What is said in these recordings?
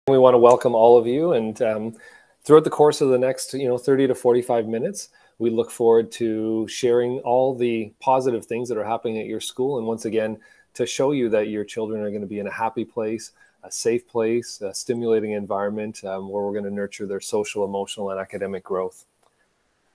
We want to welcome all of you, and throughout the course of the next 30 to 45 minutes, we look forward to sharing all the positive things that are happening at your school, and once again to show you that your children are going to be in a happy place, a safe place, a stimulating environment where we're going to nurture their social, emotional, and academic growth.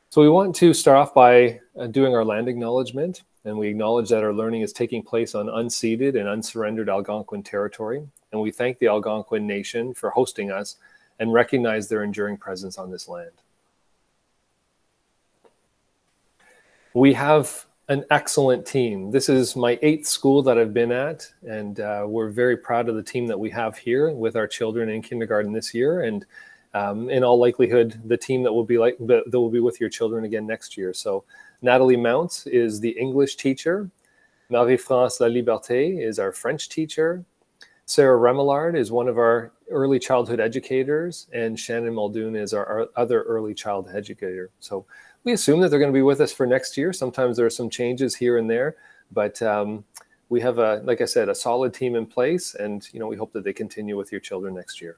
So we want to start off by doing our land acknowledgement, and we acknowledge that our learning is taking place on unceded and unsurrendered Algonquin territory, and we thank the Algonquin Nation for hosting us and recognize their enduring presence on this land. We have an excellent team. This is my 8th school that I've been at, and we're very proud of the team that we have here with our children in kindergarten this year, and in all likelihood, the team that will be with your children again next year. So Natalie Mounts is the English teacher. Marie-France Laliberté is our French teacher. Sarah Remillard is one of our early childhood educators, and Shannon Muldoon is our other early childhood educator. So we assume that they're going to be with us for next year. Sometimes there are some changes here and there, but we have, like I said, a solid team in place, and we hope that they continue with your children next year.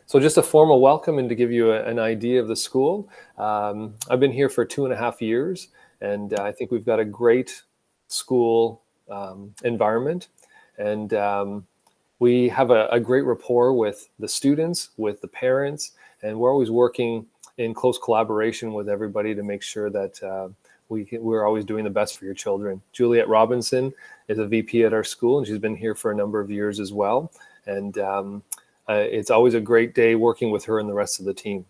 So just a formal welcome and to give you an idea of the school. I've been here for 2.5 years, and I think we've got a great school environment, and we have a great rapport with the students, with the parents, and we're always working in close collaboration with everybody to make sure that we're always doing the best for your children. Juliet Robinson is a VP at our school, and she's been here for a number of years as well, and it's always a great day working with her and the rest of the team.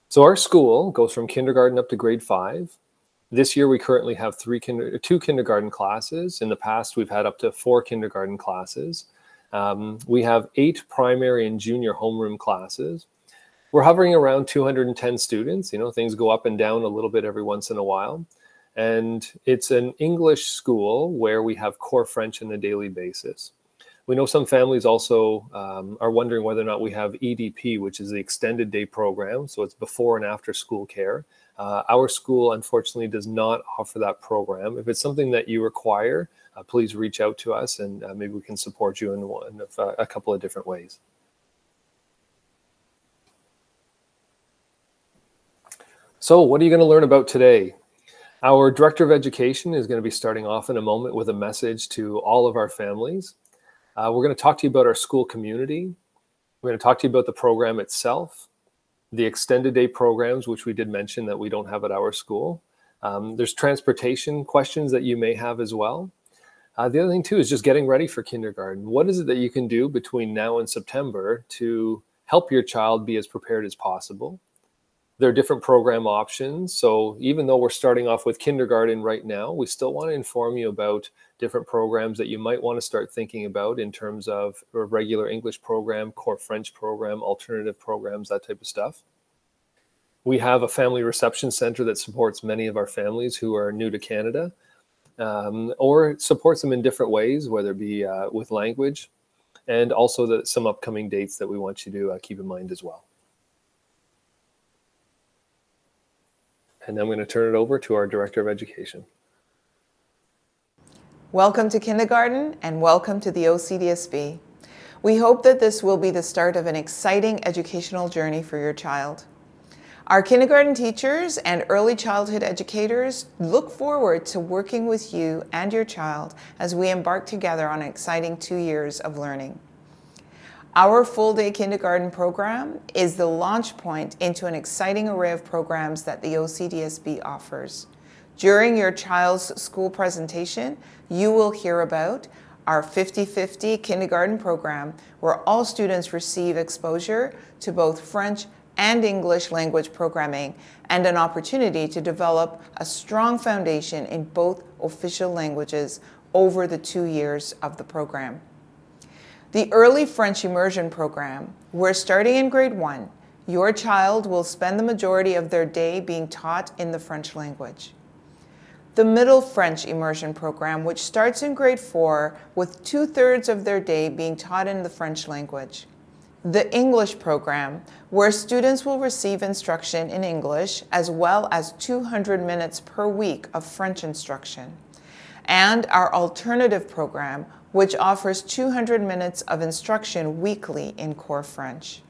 So our school goes from kindergarten up to grade 5. This year we currently have 2 kindergarten classes. In the past we've had up to 4 kindergarten classes. We have 8 primary and junior homeroom classes. We're hovering around 210 students. Things go up and down a little bit every once in a while. And it's an English school where we have core French on a daily basis. We know some families also are wondering whether or not we have EDP, which is the extended day program. So it's before and after school care. Our school, unfortunately, does not offer that program. If it's something that you require, please reach out to us, and maybe we can support you in a couple of different ways. So what are you going to learn about today? Our Director of Education is going to be starting off in a moment with a message to all of our families. We're going to talk to you about our school community. We're going to talk to you about the program itself, the extended day programs, which we did mention that we don't have at our school. There's transportation questions that you may have as well. The other thing too is just getting ready for kindergarten. What is it that you can do between now and September to help your child be as prepared as possible? There are different program options. So even though we're starting off with kindergarten right now, we still want to inform you about different programs that you might want to start thinking about in terms of a regular English program, core French program, alternative programs, that type of stuff. We have a family reception center that supports many of our families who are new to Canada, or supports them in different ways, whether it be with language, and also some upcoming dates that we want you to keep in mind as well. And I'm going to turn it over to our Director of Education. Welcome to kindergarten and welcome to the OCDSB. We hope that this will be the start of an exciting educational journey for your child. Our kindergarten teachers and early childhood educators look forward to working with you and your child as we embark together on an exciting 2 years of learning. Our full-day kindergarten program is the launch point into an exciting array of programs that the OCDSB offers. During your child's school presentation, you will hear about our 50-50 kindergarten program, where all students receive exposure to both French and English language programming and an opportunity to develop a strong foundation in both official languages over the 2 years of the program. The Early French Immersion Program, where starting in grade 1, your child will spend the majority of their day being taught in the French language. The Middle French Immersion Program, which starts in grade 4 with 2/3 of their day being taught in the French language. The English Program, where students will receive instruction in English as well as 200 minutes per week of French instruction. And our alternative program, which offers 200 minutes of instruction weekly in core French.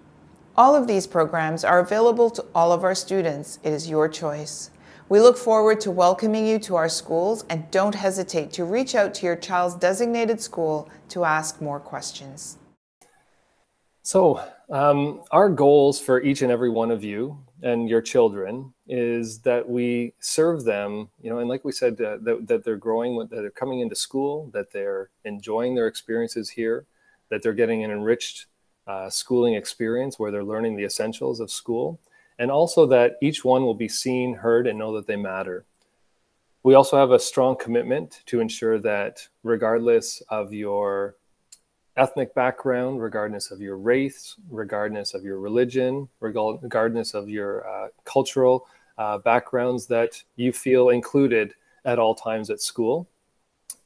All of these programs are available to all of our students. It is your choice. We look forward to welcoming you to our schools, and don't hesitate to reach out to your child's designated school to ask more questions. So our goals for each and every one of you and your children is that we serve them, and like we said, that they're growing, that they're coming into school, that they're enjoying their experiences here, that they're getting an enriched schooling experience where they're learning the essentials of school, and also that each one will be seen, heard, and know that they matter. We also have a strong commitment to ensure that regardless of your ethnic background, regardless of your race, regardless of your religion, regardless of your cultural backgrounds, that you feel included at all times at school.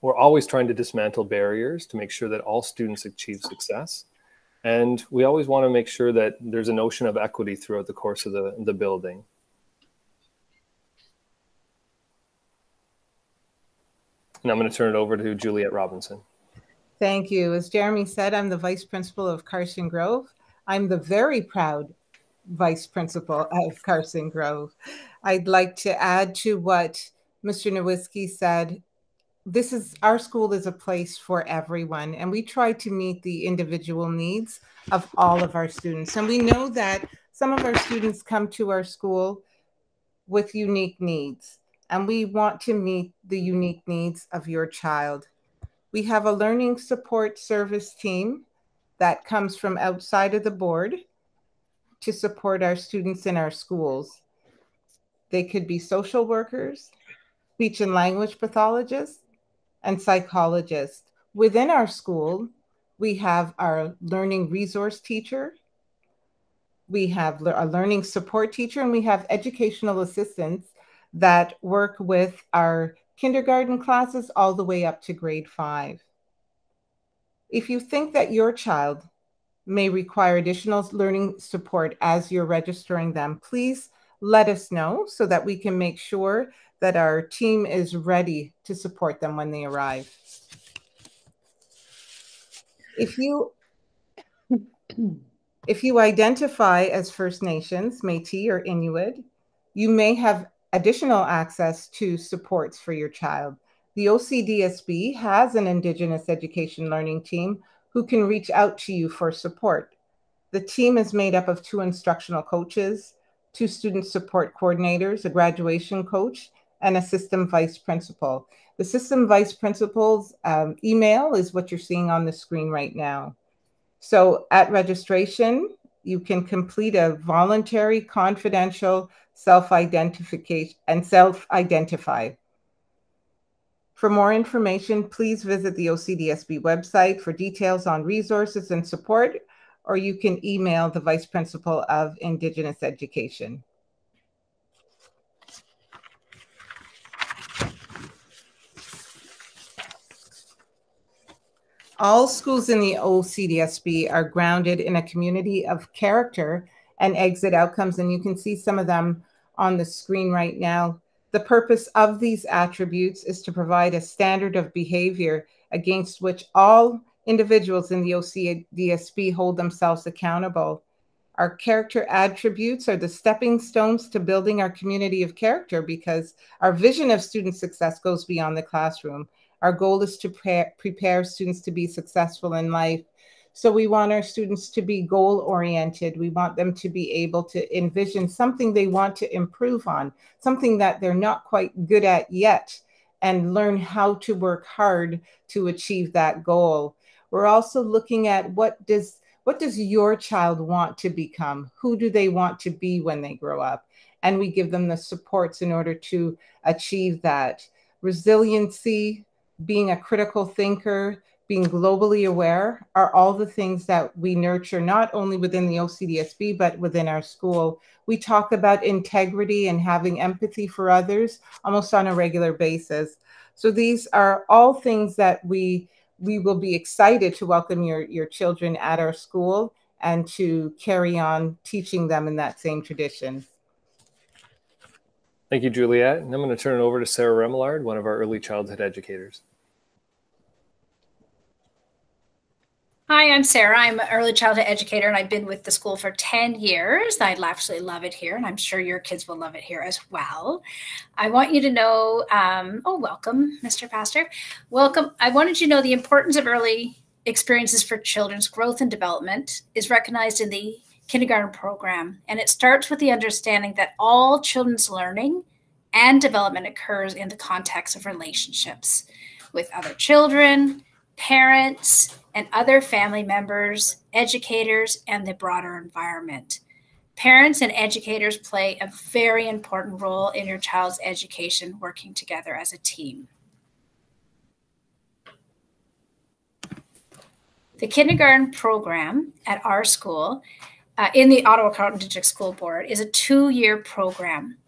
We're always trying to dismantle barriers to make sure that all students achieve success. And we always want to make sure that there's a notion of equity throughout the course of the building. And I'm going to turn it over to Juliette Robinson. Thank you. As Jeremy said, I'm the Vice Principal of Carson Grove. I'm the very proud Vice Principal of Carson Grove. I'd like to add to what Mr. Nowicki said. Our school is a place for everyone, and we try to meet the individual needs of all of our students. And we know that some of our students come to our school with unique needs, and we want to meet the unique needs of your child. We have a learning support service team that comes from outside of the board to support our students in our schools. They could be social workers, speech and language pathologists, and psychologists. Within our school, we have our learning resource teacher, we have a learning support teacher, and we have educational assistants that work with our kindergarten classes all the way up to grade 5. If you think that your child may require additional learning support as you're registering them, please let us know so that we can make sure that our team is ready to support them when they arrive. If you identify as First Nations, Métis, or Inuit, you may have additional access to supports for your child. The OCDSB has an Indigenous education learning team who can reach out to you for support. The team is made up of 2 instructional coaches, 2 student support coordinators, a graduation coach, and a system vice principal. The system vice principal's email is what you're seeing on the screen right now. So at registration, you can complete a voluntary, confidential self-identification and self-identify. For more information, please visit the OCDSB website for details on resources and support, or you can email the Vice Principal of Indigenous Education. All schools in the OCDSB are grounded in a community of character and exit outcomes, and you can see some of them on the screen right now. The purpose of these attributes is to provide a standard of behavior against which all individuals in the OCDSB hold themselves accountable. Our character attributes are the stepping stones to building our community of character, because our vision of student success goes beyond the classroom. Our goal is to prepare students to be successful in life. So we want our students to be goal-oriented. We want them to be able to envision something they want to improve on, something that they're not quite good at yet, and learn how to work hard to achieve that goal. We're also looking at what does your child want to become? Who do they want to be when they grow up? And we give them the supports in order to achieve that. Resiliency, being a critical thinker, being globally aware are all the things that we nurture, not only within the OCDSB, but within our school. We talk about integrity and having empathy for others almost on a regular basis. So these are all things that we will be excited to welcome your children at our school and to carry on teaching them in that same tradition. Thank you, Juliette. And I'm going to turn it over to Sarah Remillard, one of our early childhood educators. Hi, I'm Sarah. I'm an early childhood educator, and I've been with the school for 10 years. I'd absolutely love it here, and I'm sure your kids will love it here as well. I want you to know, welcome, Mr. Pastor. Welcome. I wanted you to know the importance of early experiences for children's growth and development is recognized in the kindergarten program, and it starts with the understanding that all children's learning and development occurs in the context of relationships with other children, parents, and other family members, educators, and the broader environment. Parents and educators play a very important role in your child's education, working together as a team. The kindergarten program at our school, in the Ottawa-Carleton District School Board, is a 2-year program.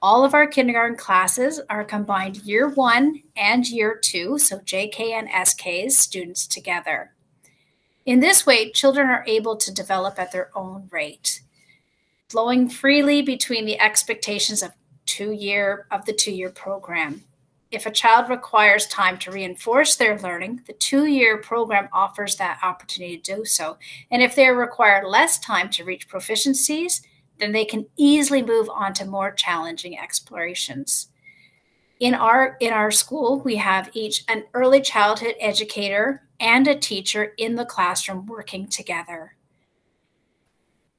All of our kindergarten classes are combined year 1 and year 2, so JK and SKs students together. In this way, children are able to develop at their own rate, flowing freely between the expectations of the 2-year program. If a child requires time to reinforce their learning, the 2-year program offers that opportunity to do so. And if they require less time to reach proficiencies, then they can easily move on to more challenging explorations. In our school, we have each an early childhood educator and a teacher in the classroom working together.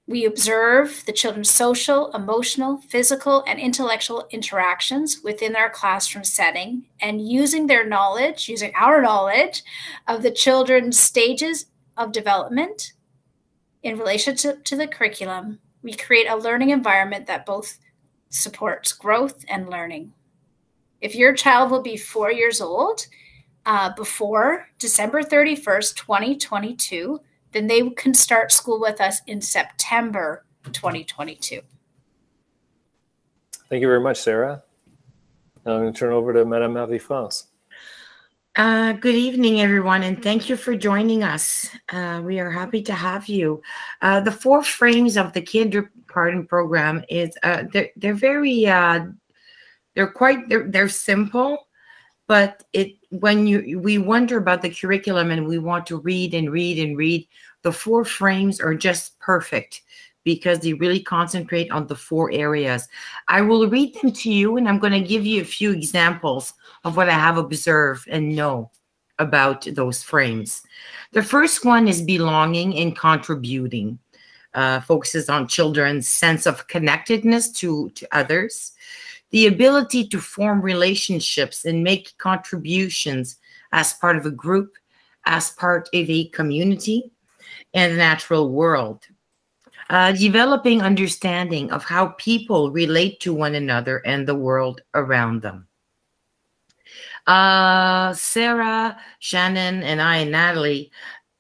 We observe the children's social, emotional, physical, and intellectual interactions within our classroom setting, and using our knowledge of the children's stages of development in relation to the curriculum, we create a learning environment that both supports growth and learning. If your child will be 4 years old before December 31st, 2022, then they can start school with us in September 2022. Thank you very much, Sarah. Now I'm going to turn over to Madame Marie-France. Good evening, everyone, and thank you for joining us. We are happy to have you. The 4 frames of the kindergarten program is they're simple, but we wonder about the curriculum and we want to read and read and read. The 4 frames are just perfect because they really concentrate on the 4 areas. I will read them to you, and I'm going to give you a few examples of what I have observed and know about those frames. The first one is belonging and contributing. Focuses on children's sense of connectedness to others, the ability to form relationships and make contributions as part of a group, as part of a community and the natural world. Developing understanding of how people relate to one another and the world around them. Sarah, Shannon, and I, and Natalie,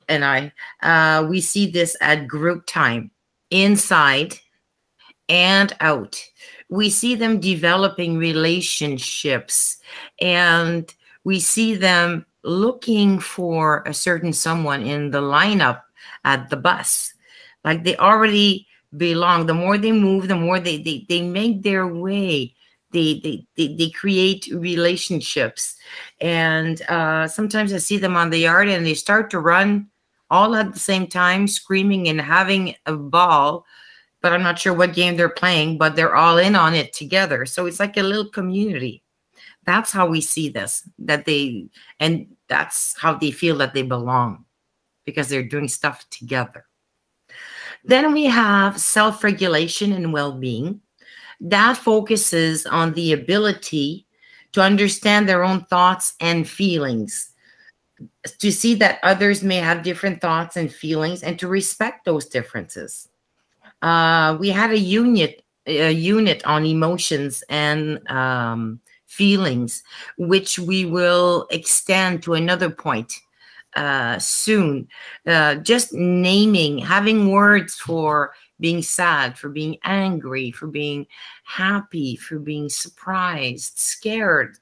and I, we see this at group time, inside and out. We see them developing relationships, and we see them looking for a certain someone in the lineup at the bus. Like they already belong. The more they move, the more they make their way. They create relationships. And sometimes I see them on the yard and they start to run all at the same time, screaming and having a ball. But I'm not sure what game they're playing, but they're all in on it together. So it's like a little community. That's how we see this, and that's how they feel that they belong, because they're doing stuff together. Then we have self-regulation and well-being. That focuses on the ability to understand their own thoughts and feelings, to see that others may have different thoughts and feelings, and to respect those differences. We had a unit on emotions and feelings, which we will extend to another point soon. Just naming, having words for being sad, for being angry, for being happy, for being surprised, scared.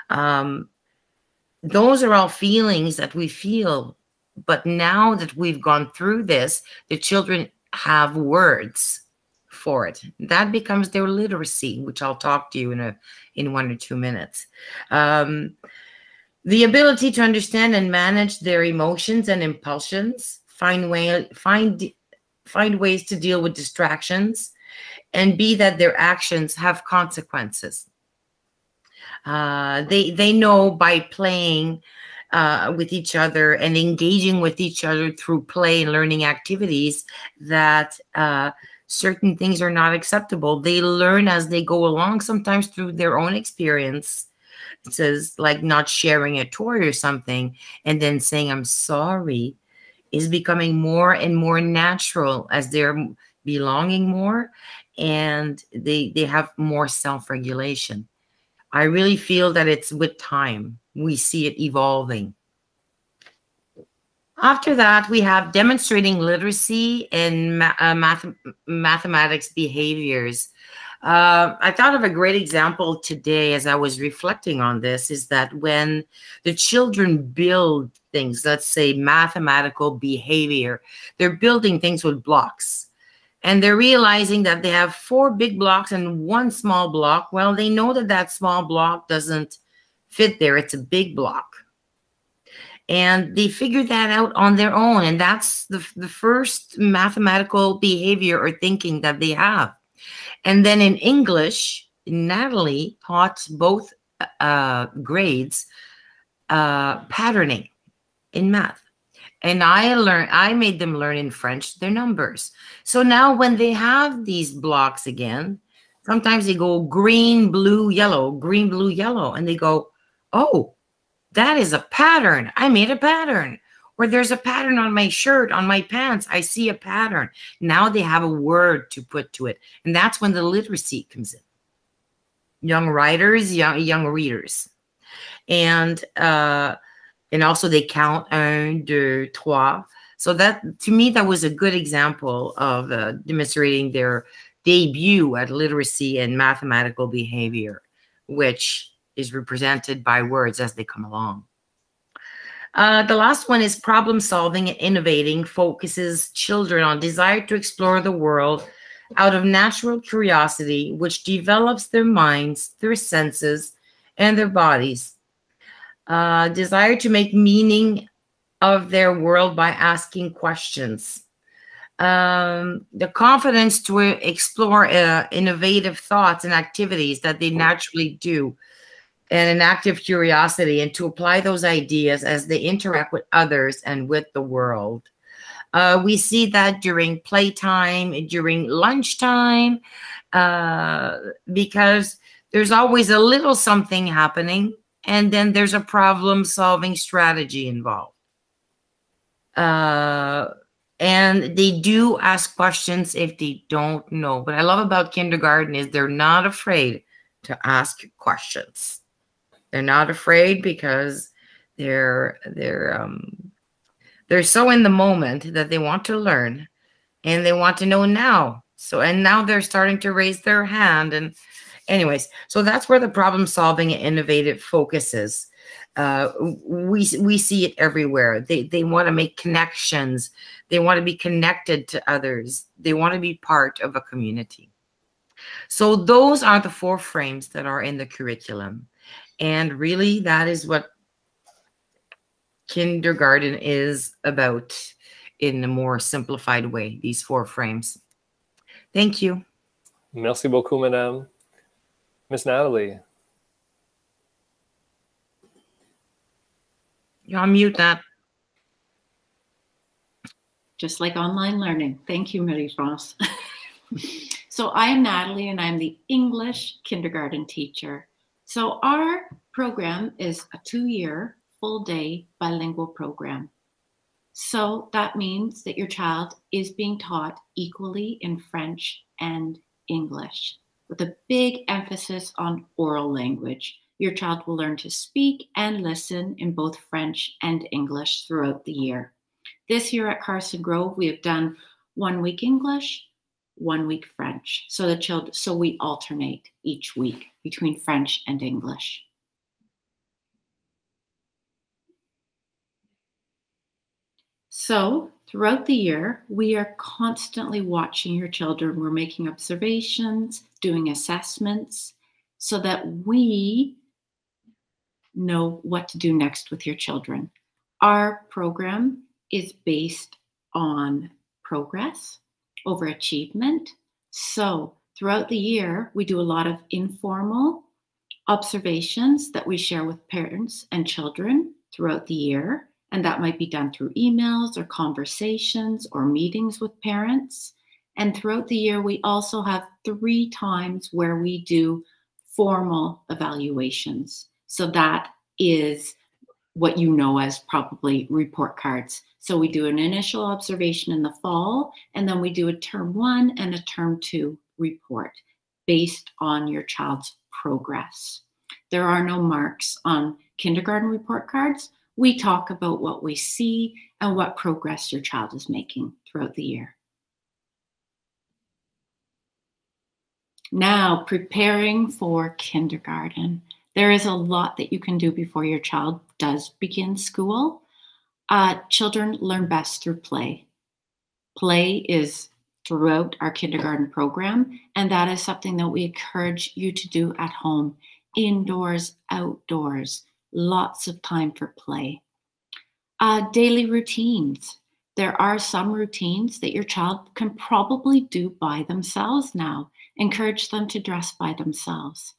Those are all feelings that we feel. But now that we've gone through this, the children have words for it. That becomes their literacy, which I'll talk to you in 1 or 2 minutes. The ability to understand and manage their emotions and impulsions, find ways to deal with distractions, and be that their actions have consequences. They know by playing with each other and engaging with each other through play and learning activities that certain things are not acceptable. They learn as they go along, sometimes through their own experience. It says like not sharing a toy or something and then saying, I'm sorry, is becoming more and more natural as they're belonging more and they have more self-regulation. I really feel that it's with time. We see it evolving. After that, we have demonstrating literacy and mathematics behaviors. I thought of a great example today as I was reflecting on this, is that when the children build things, let's say mathematical behavior, they're building things with blocks. And they're realizing that they have 4 big blocks and 1 small block. Well, they know that that small block doesn't fit there. It's a big block. And they figure that out on their own. And that's the first mathematical behavior or thinking that they have. And then in English, Natalie taught both grades patterning in math. And I made them learn in French their numbers. So now when they have these blocks again, sometimes they go green, blue, yellow, and they go, oh, that is a pattern. I made a pattern. Or there's a pattern on my shirt, on my pants. I see a pattern. Now they have a word to put to it. And that's when the literacy comes in. Young writers, young readers. And also they count 1, 2, 3. So that, to me, that was a good example of demonstrating their debut at literacy and mathematical behavior, which is represented by words as they come along. The last one is problem solving and innovating, focuses children on desire to explore the world out of natural curiosity, which develops their minds, their senses, and their bodies. Desire to make meaning of their world by asking questions. The confidence to explore innovative thoughts and activities that they naturally do, and an active curiosity, and to apply those ideas as they interact with others and with the world. We see that during playtime, during lunchtime, because there's always a little something happening, and then there's a problem-solving strategy involved. And they do ask questions if they don't know. What I love about kindergarten is they're not afraid to ask questions. They're not afraid because they're so in the moment that they want to learn and they want to know now. So, and now they're starting to raise their hand. And anyways, so that's where the problem solving and innovative focuses. We see it everywhere. They want to make connections. They want to be connected to others. They want to be part of a community. So those are the 4 frames that are in the curriculum. And really, that is what kindergarten is about in a more simplified way, these 4 frames. Thank you. Merci beaucoup, Madame. Miss Natalie. You're on mute, Nat. Just like online learning. Thank you, Marie-France. So I am Natalie, and I'm the English kindergarten teacher. So our program is a 2-year, full-day bilingual program. So that means that your child is being taught equally in French and English, with a big emphasis on oral language. Your child will learn to speak and listen in both French and English throughout the year. This year at Carson Grove, we have done 1 week English, 1 week French. So we alternate each week between French and English. So throughout the year, we are constantly watching your children. We're making observations, doing assessments, so that we know what to do next with your children. Our program is based on progress over achievement. So throughout the year, we do a lot of informal observations that we share with parents and children throughout the year. And that might be done through emails or conversations or meetings with parents. And throughout the year, we also have 3 times where we do formal evaluations. So that is what you know as probably report cards. So we do an initial observation in the fall, and then we do a term 1 and a term 2 report based on your child's progress. There are no marks on kindergarten report cards. We talk about what we see and what progress your child is making throughout the year. Now, preparing for kindergarten. There is a lot that you can do before your child does begin school. Children learn best through play. Play is throughout our kindergarten program, and that is something that we encourage you to do at home, indoors, outdoors, lots of time for play. Daily routines. There are some routines that your child can probably do by themselves now. Encourage them to dress by themselves,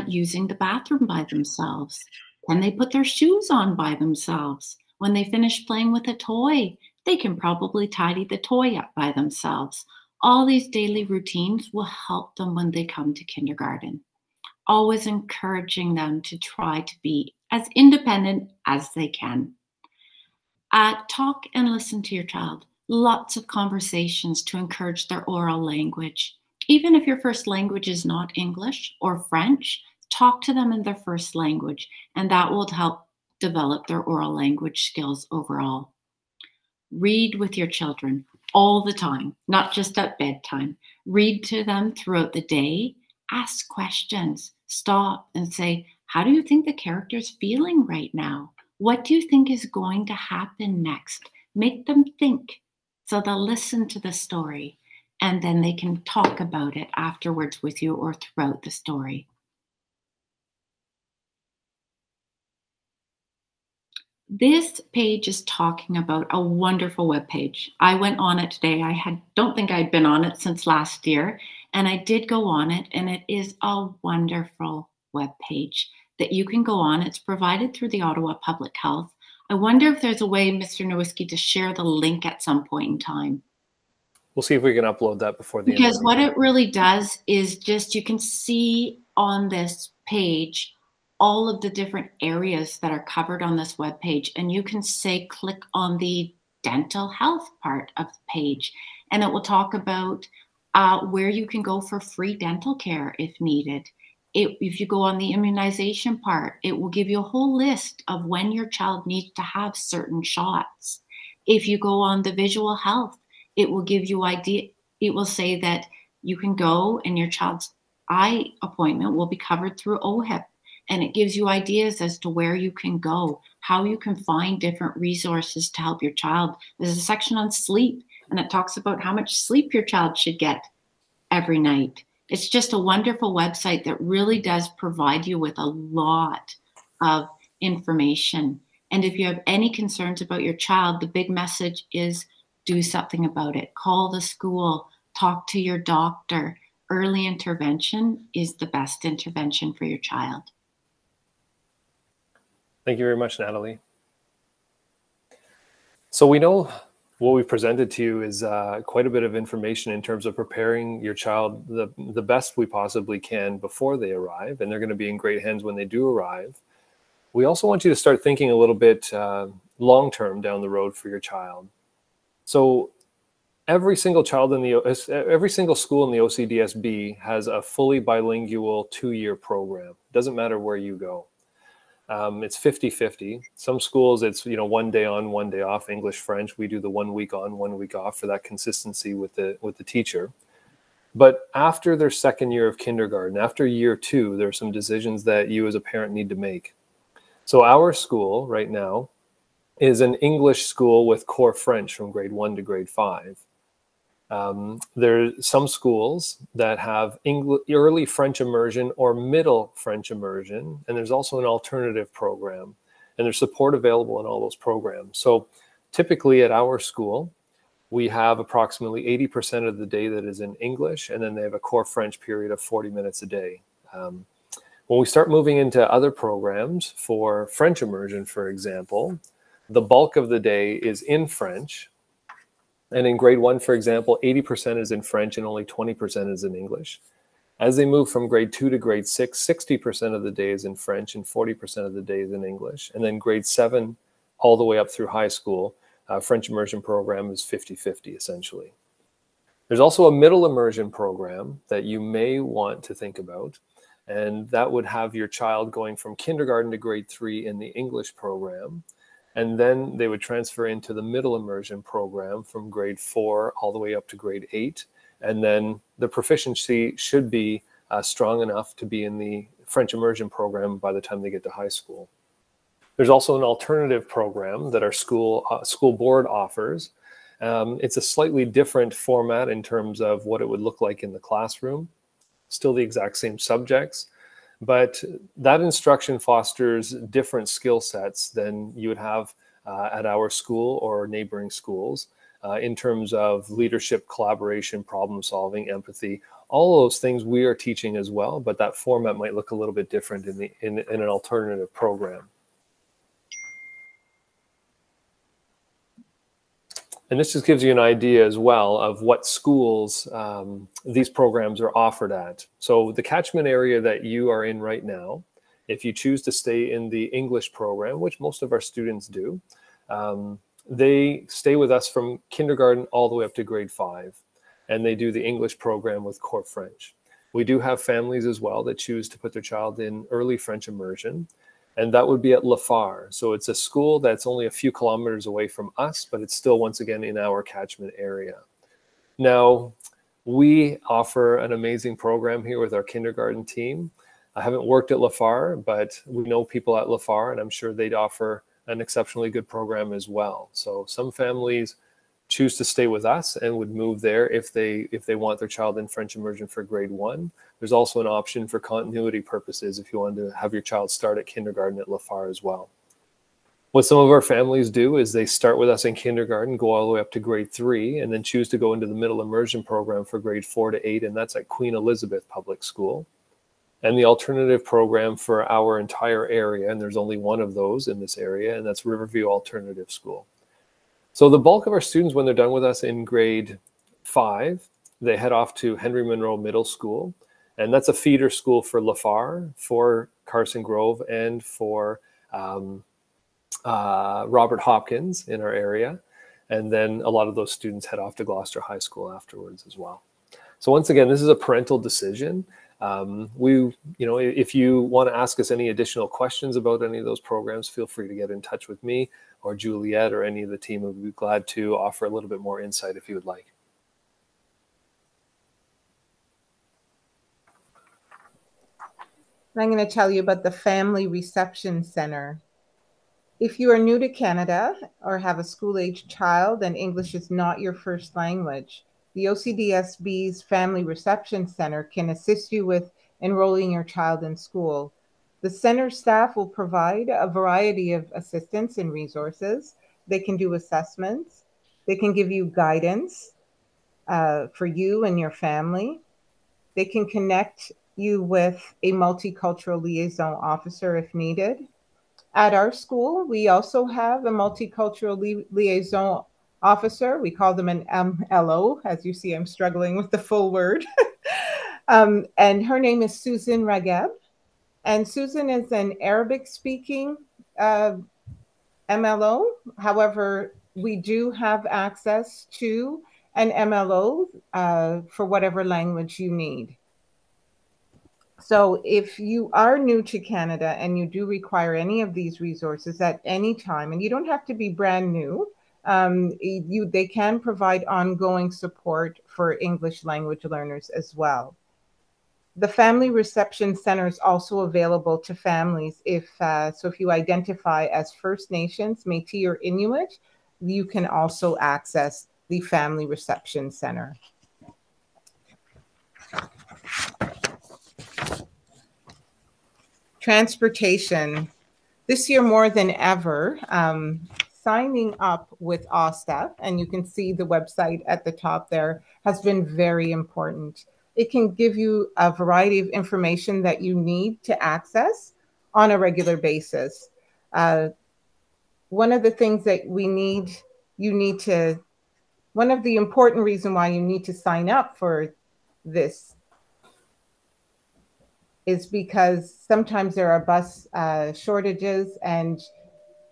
using the bathroom by themselves. Can they put their shoes on by themselves? When they finish playing with a toy, they can probably tidy the toy up by themselves. All these daily routines will help them when they come to kindergarten. Always encouraging them to try to be as independent as they can. Talk and listen to your child. Lots of conversations to encourage their oral language. Even if your first language is not English or French, talk to them in their first language, and that will help develop their oral language skills overall. Read with your children all the time, not just at bedtime. Read to them throughout the day. Ask questions. Stop and say, how do you think the character's feeling right now? What do you think is going to happen next? Make them think. So they'll listen to the story, and then they can talk about it afterwards with you or throughout the story. This page is talking about a wonderful web page. I went on it today. Don't think I'd been on it since last year, and I did go on it, and it is a wonderful web page that you can go on. It's provided through the Ottawa Public Health. I wonder if there's a way, Mr. Nowicki, to share the link at some point in time. We'll see if we can upload that before the end. Because what it really does is just, you can see on this page all of the different areas that are covered on this web page, and you can say click on the dental health part of the page, and it will talk about where you can go for free dental care if needed. If you go on the immunization part, it will give you a whole list of when your child needs to have certain shots. If you go on the visual health, it will give you idea. It will say that you can go and your child's eye appointment will be covered through OHIP. And it gives you ideas as to where you can go, how you can find different resources to help your child. There's a section on sleep, and it talks about how much sleep your child should get every night. It's just a wonderful website that really does provide you with a lot of information. And if you have any concerns about your child, the big message is do something about it. Call the school, talk to your doctor. Early intervention is the best intervention for your child. Thank you very much, Natalie. So we know what we've presented to you is quite a bit of information in terms of preparing your child the best we possibly can before they arrive, and they're going to be in great hands when they do arrive. We also want you to start thinking a little bit long-term down the road for your child. So every single child every single school in the OCDSB has a fully bilingual 2-year program. It doesn't matter where you go. It's 50-50. Some schools, it's 1 day on, 1 day off, English, French. We do the 1 week on, 1 week off for that consistency with the teacher. But after their second year of kindergarten, after year 2, there are some decisions that you as a parent need to make. So our school right now is an English school with core French from grade 1 to grade 5. There's some schools that have early French immersion or middle French immersion, and there's also an alternative program, and there's support available in all those programs. So typically at our school, we have approximately 80% of the day that is in English, and then they have a core French period of 40 minutes a day. When we start moving into other programs for French immersion, for example, the bulk of the day is in French. And in grade 1, for example, 80% is in French and only 20% is in English. As they move from grade 2 to grade 6, 60% of the day is in French and 40% of the day is in English. And then grade 7 all the way up through high school, French immersion program is 50-50 essentially. There's also a middle immersion program that you may want to think about, and that would have your child going from kindergarten to grade 3 in the English program, and then they would transfer into the middle immersion program from grade 4 all the way up to grade 8, and then the proficiency should be strong enough to be in the French immersion program by the time they get to high school. There's also an alternative program that our school board offers. It's a slightly different format in terms of what it would look like in the classroom. Still the exact same subjects, but that instruction fosters different skill sets than you would have at our school or neighboring schools in terms of leadership, collaboration, problem solving, empathy. All those things we are teaching as well, but that format might look a little bit different in an alternative program. And this just gives you an idea as well of what schools these programs are offered at. So the catchment area that you are in right now, if you choose to stay in the English program, which most of our students do, they stay with us from kindergarten all the way up to grade 5. And they do the English program with core French. We do have families as well that choose to put their child in early French immersion. And that would be at Lafarre. So it's a school that's only a few kilometers away from us, but it's still, once again, in our catchment area. Now, we offer an amazing program here with our kindergarten team. I haven't worked at Lafarre, but we know people at Lafarre, and I'm sure they'd offer an exceptionally good program as well. So some families choose to stay with us and would move there if they want their child in French immersion for grade 1. There's also an option for continuity purposes if you want to have your child start at kindergarten at Lafarre as well. What some of our families do is they start with us in kindergarten, go all the way up to grade 3, and then choose to go into the middle immersion program for grade 4 to 8, and that's at Queen Elizabeth Public School. And the alternative program for our entire area, and there's only one of those in this area, and that's Riverview Alternative School. So the bulk of our students, when they're done with us in grade 5, they head off to Henry Monroe Middle School. And that's a feeder school for Lafarre, for Carson Grove, and for Robert Hopkins in our area. And then a lot of those students head off to Gloucester High School afterwards as well. So once again, this is a parental decision. If you want to ask us any additional questions about any of those programs, feel free to get in touch with me or Juliet or any of the team. Would be glad to offer a little bit more insight if you would like. I'm going to tell you about the Family Reception Center. If you are new to Canada or have a school-aged child and English is not your first language, the OCDSB's Family Reception Center can assist you with enrolling your child in school. The center staff will provide a variety of assistance and resources. They can do assessments. They can give you guidance for you and your family. They can connect you with a multicultural liaison officer if needed. At our school, we also have a multicultural liaison officer. We call them an MLO. As you see, I'm struggling with the full word. And her name is Susan Rageb. And Susan is an Arabic-speaking MLO. However, we do have access to an MLO for whatever language you need. So if you are new to Canada and you do require any of these resources at any time, and you don't have to be brand new, they can provide ongoing support for English language learners as well. The Family Reception Center is also available to families if you identify as First Nations, Métis, or Inuit, you can also access the Family Reception Center. Transportation. This year more than ever, signing up with OSTEP, and you can see the website at the top there, has been very important. It can give you a variety of information that you need to access on a regular basis. One of the things that one of the important reasons why you need to sign up for this is because sometimes there are bus shortages, and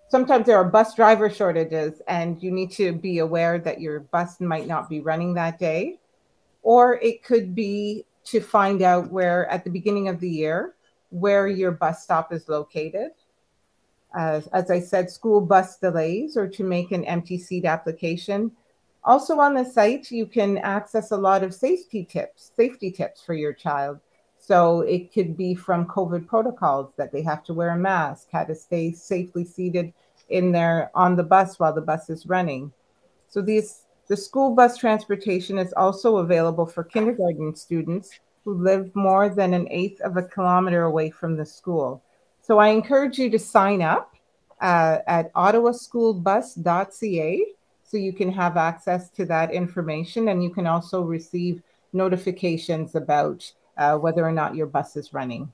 sometimes there are bus driver shortages, and you need to be aware that your bus might not be running that day. Or it could be to find out where, at the beginning of the year, where your bus stop is located. As I said, school bus delays, or to make an empty seat application. Also on the site, you can access a lot of safety tips for your child. So it could be from COVID protocols, that they have to wear a mask, how to stay safely seated on the bus while the bus is running. So the school bus transportation is also available for kindergarten students who live more than 1/8 of a kilometer away from the school. So I encourage you to sign up at ottawaschoolbus.ca so you can have access to that information, and you can also receive notifications about whether or not your bus is running.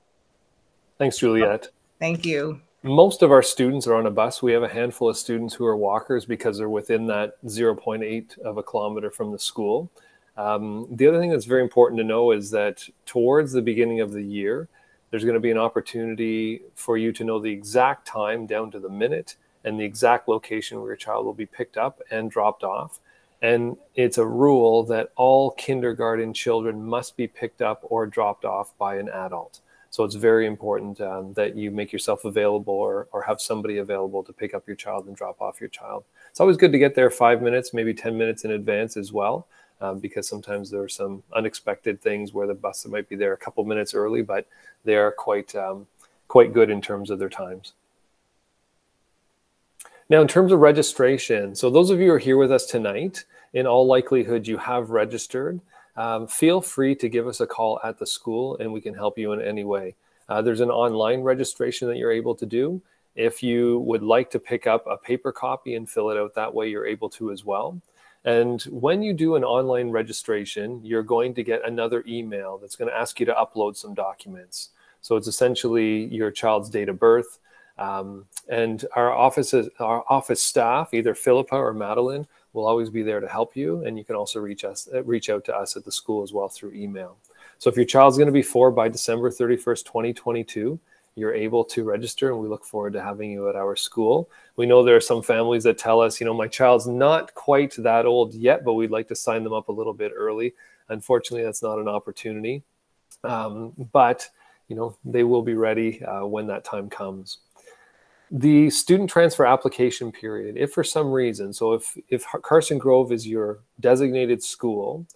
Thanks, Juliette. Thank you. Most of our students are on a bus. We have a handful of students who are walkers because they're within that 0.8 of a kilometer from the school. The other thing that's very important to know is that towards the beginning of the year, there's going to be an opportunity for you to know the exact time down to the minute and the exact location where your child will be picked up and dropped off. And it's a rule that all kindergarten children must be picked up or dropped off by an adult. So it's very important that you make yourself available or have somebody available to pick up your child and drop off your child. It's always good to get there 5 minutes, maybe 10 minutes in advance as well, because sometimes there are some unexpected things where the bus might be there a couple minutes early, but they are quite good in terms of their times. Now, in terms of registration, so those of you who are here with us tonight, in all likelihood, you have registered. Feel free to give us a call at the school and we can help you in any way. There's an online registration that you're able to do. If you would like to pick up a paper copy and fill it out that way, you're able to as well. And when you do an online registration, you're going to get another email that's going to ask you to upload some documents. So it's essentially your child's date of birth. And our office staff, either Philippa or Madeline, will always be there to help you. And you can also reach out to us at the school as well through email. So if your child's going to be 4 by December 31st, 2022, you're able to register, and we look forward to having you at our school. We know there are some families that tell us, you know, my child's not quite that old yet, but we'd like to sign them up a little bit early. Unfortunately, that's not an opportunity, but you know, they will be ready when that time comes. The student transfer application period, if for some reason, so if Carson Grove is your designated school,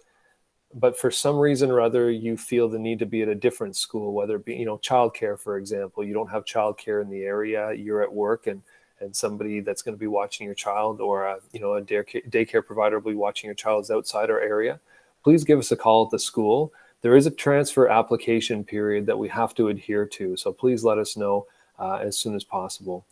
but for some reason or other you feel the need to be at a different school, whether it be, you know, childcare, for example, you don't have childcare in the area, you're at work, and somebody that's going to be watching your child, or a daycare provider will be watching your child is outside our area, please give us a call at the school. There is a transfer application period that we have to adhere to, so please let us know as soon as possible.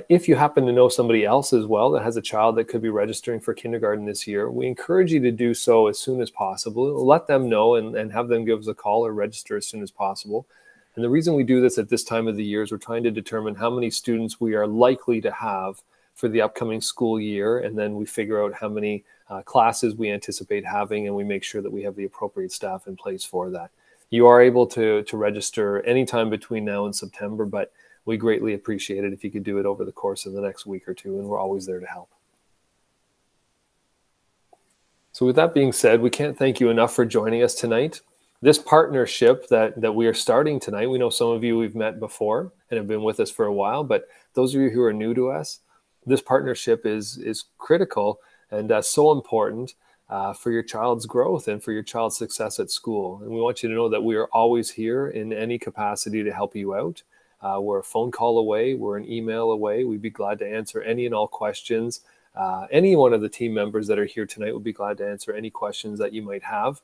If you happen to know somebody else as well that has a child that could be registering for kindergarten this year, we encourage you to do so as soon as possible. Let them know and have them give us a call or register as soon as possible. And the reason we do this at this time of the year is we're trying to determine how many students we are likely to have for the upcoming school year. And then we figure out how many classes we anticipate having, and we make sure that we have the appropriate staff in place for that. You are able to register anytime between now and September, but we greatly appreciate it if you could do it over the course of the next week or two, and we're always there to help. So with that being said, we can't thank you enough for joining us tonight. This partnership that we are starting tonight, we know some of you we've met before and have been with us for a while, but those of you who are new to us, this partnership is critical and so important for your child's growth and for your child's success at school. And we want you to know that we are always here in any capacity to help you out. We're a phone call away, we're an email away. We'd be glad to answer any and all questions any one of the team members that are here tonight will be glad to answer any questions that you might have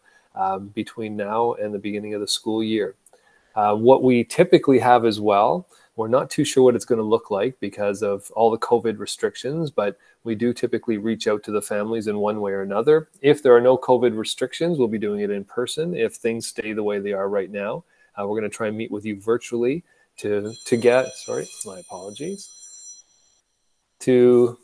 between now and the beginning of the school year. What we typically have as well, we're not too sure what it's going to look like because of all the COVID restrictions, but we do typically reach out to the families in one way or another. If there are no COVID restrictions, we'll be doing it in person. If things stay the way they are right now, we're going to try and meet with you virtually to get, sorry, my apologies, to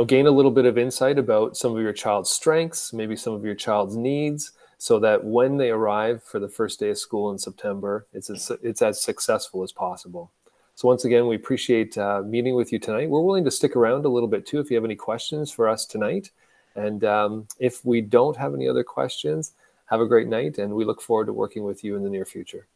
gain a little bit of insight about some of your child's strengths, maybe some of your child's needs, so that when they arrive for the first day of school in September, it's as successful as possible. So once again, we appreciate meeting with you tonight. We're willing to stick around a little bit too if you have any questions for us tonight. And if we don't have any other questions, have a great night, and we look forward to working with you in the near future.